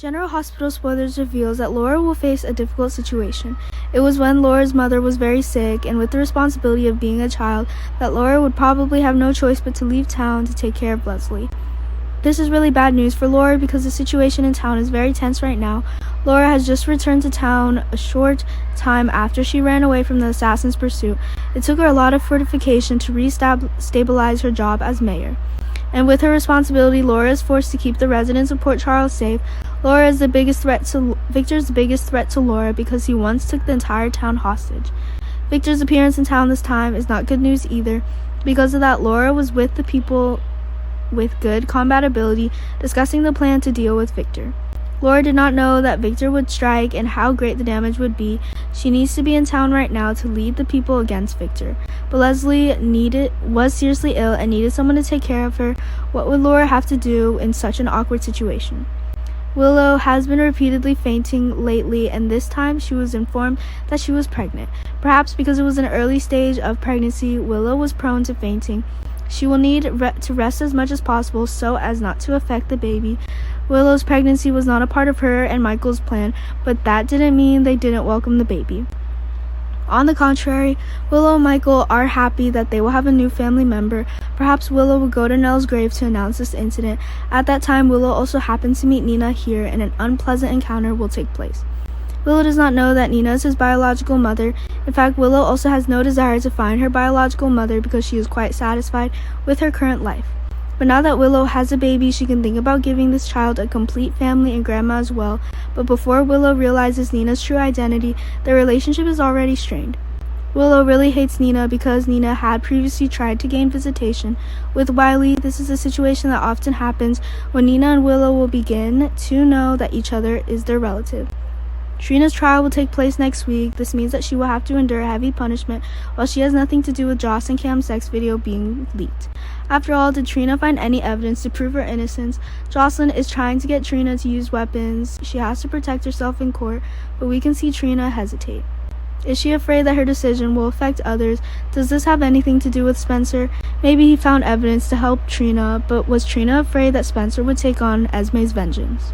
General Hospital spoilers reveals that Laura will face a difficult situation. It was when Laura's mother was very sick, and with the responsibility of being a child, that Laura would probably have no choice but to leave town to take care of Leslie. This is really bad news for Laura because the situation in town is very tense right now. Laura has just returned to town a short time after she ran away from the assassin's pursuit. It took her a lot of fortification to re-stabilize her job as mayor. And with her responsibility, Laura is forced to keep the residents of Port Charles safe. Victor is the biggest threat to Laura because he once took the entire town hostage. Victor's appearance in town this time is not good news either. Because of that, Laura was with the people with good combat ability discussing the plan to deal with Victor. Laura did not know that Victor would strike and how great the damage would be. She needs to be in town right now to lead the people against Victor. But Leslie was seriously ill and needed someone to take care of her. What would Laura have to do in such an awkward situation? Willow has been repeatedly fainting lately, and this time she was informed that she was pregnant. Perhaps because it was an early stage of pregnancy, Willow was prone to fainting. She will need to rest as much as possible so as not to affect the baby. Willow's pregnancy was not a part of her and Michael's plan, but that didn't mean they didn't welcome the baby. On the contrary, Willow and Michael are happy that they will have a new family member. Perhaps Willow will go to Nell's grave to announce this incident. At that time, Willow also happens to meet Nina here, and an unpleasant encounter will take place. Willow does not know that Nina is his biological mother. In fact, Willow also has no desire to find her biological mother because she is quite satisfied with her current life. But now that Willow has a baby, she can think about giving this child a complete family and grandma as well. But before Willow realizes Nina's true identity, their relationship is already strained. Willow really hates Nina because Nina had previously tried to gain visitation with Wiley. This is a situation that often happens when Nina and Willow will begin to know that each other is their relative. Trina's trial will take place next week. This means that she will have to endure heavy punishment while she has nothing to do with Joss and Cam's sex video being leaked. After all, did Trina find any evidence to prove her innocence? Jocelyn is trying to get Trina to use weapons. She has to protect herself in court, but we can see Trina hesitate. Is she afraid that her decision will affect others? Does this have anything to do with Spencer? Maybe he found evidence to help Trina, but was Trina afraid that Spencer would take on Esme's vengeance?